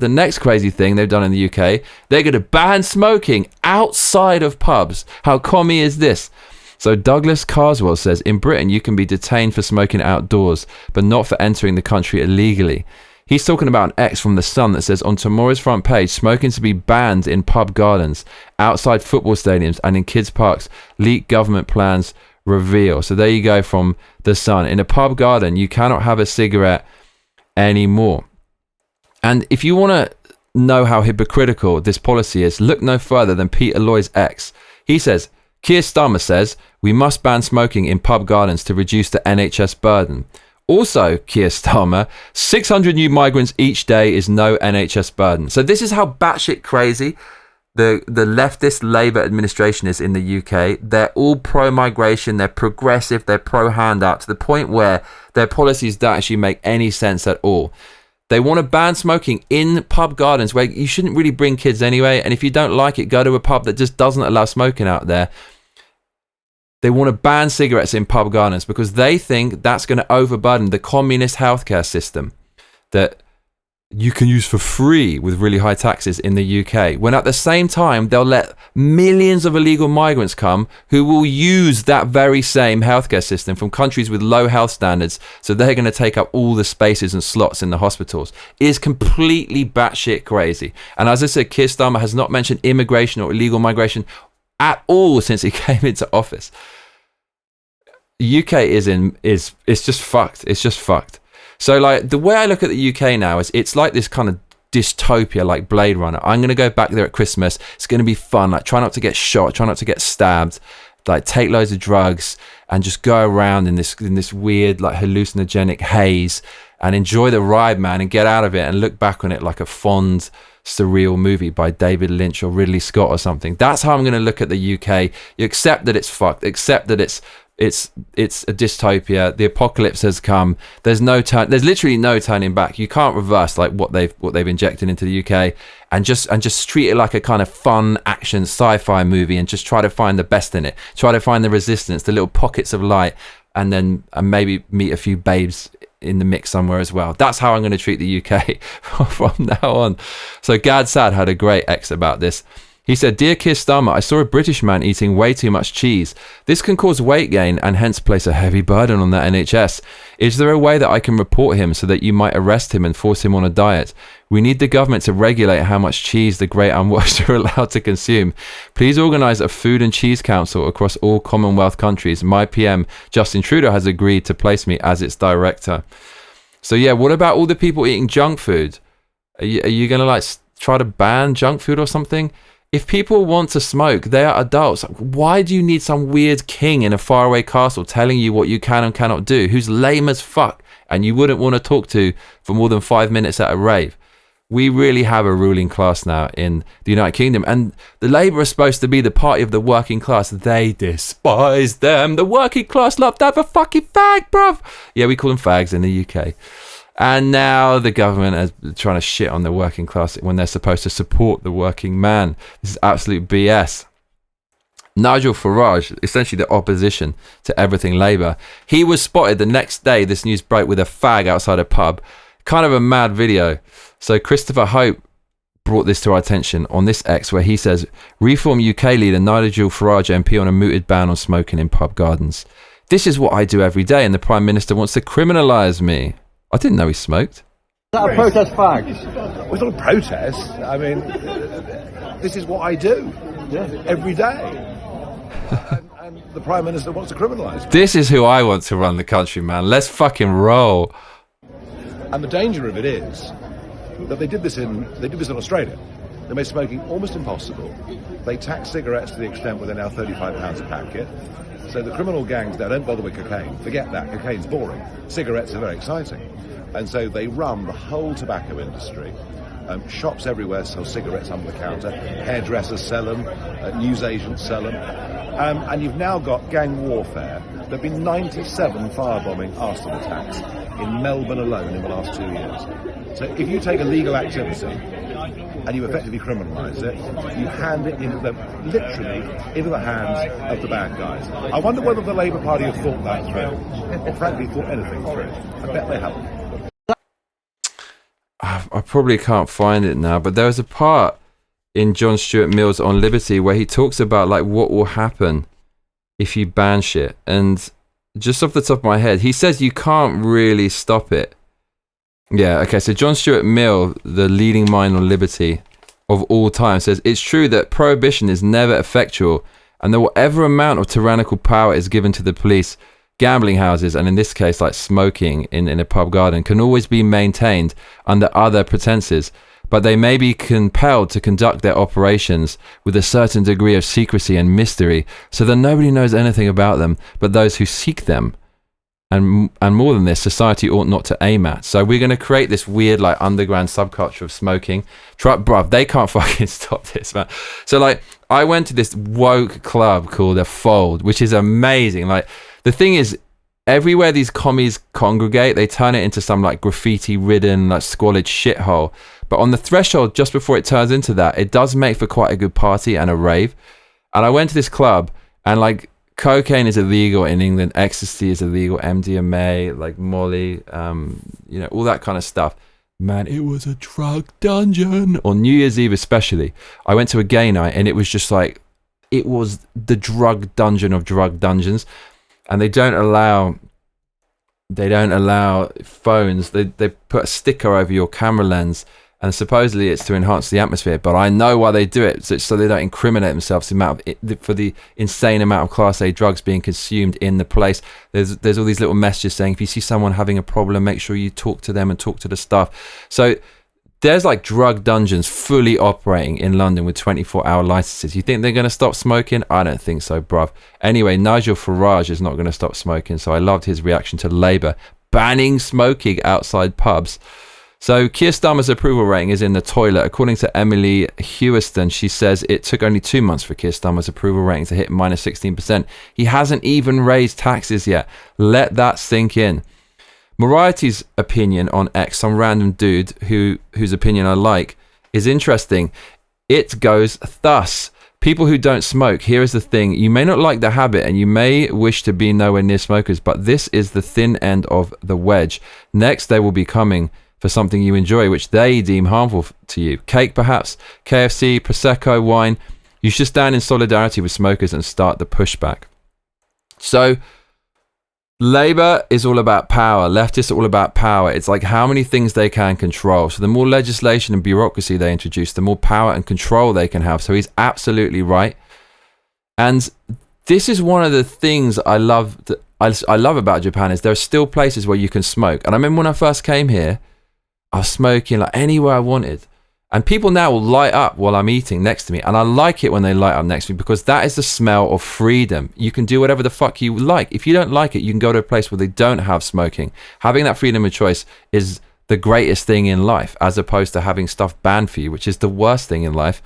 The next crazy thing they've done in the UK, they're going to ban smoking outside of pubs. How commie is this? So Douglas Carswell says, in Britain, you can be detained for smoking outdoors, but not for entering the country illegally. He's talking about an X from The Sun that says, on tomorrow's front page, smoking to be banned in pub gardens, outside football stadiums, and in kids' parks. Leaked government plans reveal. So there you go from The Sun. In a pub garden, you cannot have a cigarette anymore. And if you want to know how hypocritical this policy is, look no further than Peter Loy's X. He says, Keir Starmer says, we must ban smoking in pub gardens to reduce the NHS burden. Also, Keir Starmer, 600 new migrants each day is no NHS burden. So this is how batshit crazy the leftist Labour administration is in the UK. They're all pro-migration, they're progressive, they're pro-handout, to the point where their policies don't actually make any sense at all. They want to ban smoking in pub gardens where you shouldn't really bring kids anyway. And if you don't like it, go to a pub that just doesn't allow smoking out there. They want to ban cigarettes in pub gardens because they think that's going to overburden the communist healthcare system that you can use for free with really high taxes in the UK. When at the same time, they'll let millions of illegal migrants come who will use that very same healthcare system from countries with low health standards. So they're going to take up all the spaces and slots in the hospitals. It is completely batshit crazy. And as I said, Keir Starmer has not mentioned immigration or illegal migration at all since he came into office. UK it's just fucked. It's just fucked. So like the way I look at the UK now is it's like this kind of dystopia like Blade Runner. I'm going to go back there at Christmas. It's going to be fun. Like try not to get shot, try not to get stabbed, like take loads of drugs and just go around in this weird like hallucinogenic haze and enjoy the ride, man, and get out of it and look back on it like a fond surreal movie by David Lynch or Ridley Scott or something. That's how I'm going to look at the UK. You accept that it's fucked, accept that it's a dystopia. The apocalypse has come. There's literally no turning back. You can't reverse like what they've injected into the UK and just treat it like a kind of fun action sci-fi movie and just try to find the best in it. Try to find the resistance, the little pockets of light, and maybe meet a few babes in the mix somewhere as well. That's how I'm going to treat the UK from now on. So Gad Sad had a great X about this. He said, Dear Keir Starmer, I saw a British man eating way too much cheese. This can cause weight gain and hence place a heavy burden on the NHS. Is there a way that I can report him so that you might arrest him and force him on a diet? We need the government to regulate how much cheese the great unwashed are allowed to consume. Please organise a food and cheese council across all Commonwealth countries. My PM, Justin Trudeau, has agreed to place me as its director. So yeah, what about all the people eating junk food? Are you going to like try to ban junk food or something? If people want to smoke, they are adults. Why do you need some weird king in a faraway castle telling you what you can and cannot do, who's lame as fuck and you wouldn't want to talk to for more than 5 minutes at a rave? We really have a ruling class now in the United Kingdom, and the Labour are supposed to be the party of the working class. They despise them. The working class love to have a fucking fag, bruv. Yeah, we call them fags in the UK. And now the government is trying to shit on the working class when they're supposed to support the working man. This is absolute BS. Nigel Farage, essentially the opposition to everything Labour, he was spotted the next day this news broke with a fag outside a pub. Kind of a mad video. So Christopher Hope brought this to our attention on this X where he says, Reform UK leader Nigel Farage MP on a mooted ban on smoking in pub gardens. This is what I do every day and the Prime Minister wants to criminalise me. I didn't know he smoked. Is that a protest fag? Well, it's not a protest. I mean, this is what I do every day. And the Prime Minister wants to criminalise me. This is who I want to run the country, man. Let's fucking roll. And the danger of it is that they did this in Australia. They made smoking almost impossible. They tax cigarettes to the extent where they're now £35 a packet. So the criminal gangs now don't bother with cocaine. Forget that. Cocaine's boring. Cigarettes are very exciting. And so they run the whole tobacco industry. Shops everywhere sell cigarettes under the counter. Hairdressers sell them. Newsagents sell them. And you've now got gang warfare. There have been 97 firebombing arson attacks in Melbourne alone in the last 2 years. So if you take a legal activity and you effectively criminalise it, you hand it literally into the hands of the bad guys. I wonder whether the Labour Party have thought that through, or frankly thought anything through. I bet they haven't. I probably can't find it now, but there was a part in John Stuart Mill's On Liberty where he talks about like what will happen if you ban shit. And just off the top of my head, he says you can't really stop it. Yeah, okay, so John Stuart Mill, the leading mind on liberty of all time, says it's true that prohibition is never effectual, and that whatever amount of tyrannical power is given to the police, gambling houses, and in this case like smoking in a pub garden, can always be maintained under other pretenses, but they may be compelled to conduct their operations with a certain degree of secrecy and mystery, so that nobody knows anything about them but those who seek them. And more than this, society ought not to aim at. So we're going to create this weird like underground subculture of smoking. Bruv, they can't fucking stop this, man. So like, I went to this woke club called A Fold, which is amazing. Like, the thing is, everywhere these commies congregate, they turn it into some like graffiti-ridden, like squalid shithole. But on the threshold, just before it turns into that, it does make for quite a good party and a rave. And I went to this club, and like, cocaine is illegal in England, ecstasy is illegal, MDMA, like Molly, all that kind of stuff. Man, it was a drug dungeon. On New Year's Eve especially, I went to a gay night, and it was just like, it was the drug dungeon of drug dungeons. And they don't allow phones. They put a sticker over your camera lens, and supposedly it's to enhance the atmosphere, but I know why they do it, so they don't incriminate themselves for the insane amount of Class A drugs being consumed in the place. There's all these little messages saying, if you see someone having a problem, make sure you talk to them and talk to the staff. So there's like drug dungeons fully operating in London with 24-hour licenses. You think they're going to stop smoking? I don't think so, bruv. Anyway, Nigel Farage is not going to stop smoking, so I loved his reaction to Labour banning smoking outside pubs. So Keir Starmer's approval rating is in the toilet. According to Emily Hewiston, she says it took only 2 months for Keir Starmer's approval rating to hit minus 16%. He hasn't even raised taxes yet. Let that sink in. Moriety's opinion on X, some random dude whose opinion I like, is interesting. It goes thus. People who don't smoke, here is the thing. You may not like the habit and you may wish to be nowhere near smokers, but this is the thin end of the wedge. Next, they will be coming for something you enjoy, which they deem harmful to you. Cake, perhaps, KFC, Prosecco, wine. You should stand in solidarity with smokers and start the pushback. So, Labour is all about power. Leftists are all about power. It's like how many things they can control. So the more legislation and bureaucracy they introduce, the more power and control they can have. So he's absolutely right. And this is one of the things I love about Japan, is there are still places where you can smoke. And I remember when I first came here, I was smoking like anywhere I wanted. And people now will light up while I'm eating next to me. And I like it when they light up next to me, because that is the smell of freedom. You can do whatever the fuck you like. If you don't like it, you can go to a place where they don't have smoking. Having that freedom of choice is the greatest thing in life, as opposed to having stuff banned for you, which is the worst thing in life.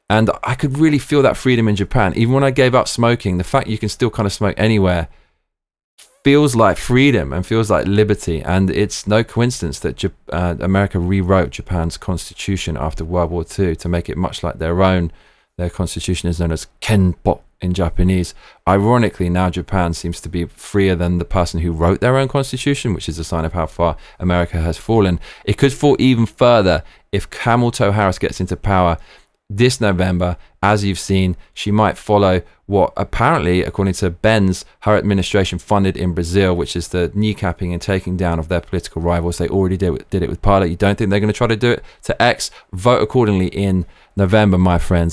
And I could really feel that freedom in Japan. Even when I gave up smoking, the fact you can still kind of smoke anywhere feels like freedom and feels like liberty. And it's no coincidence that America rewrote Japan's constitution after World War II to make it much like their own. Their constitution is known as Kenpo in Japanese. Ironically, now Japan seems to be freer than the person who wrote their own constitution, which is a sign of how far America has fallen. It could fall even further if Camel Toe Harris gets into power this November. As you've seen, she might follow what apparently, according to Benz, her administration funded in Brazil, which is the kneecapping and taking down of their political rivals. They already did it with Parler. You don't think they're going to try to do it to X? Vote accordingly in November, my friends.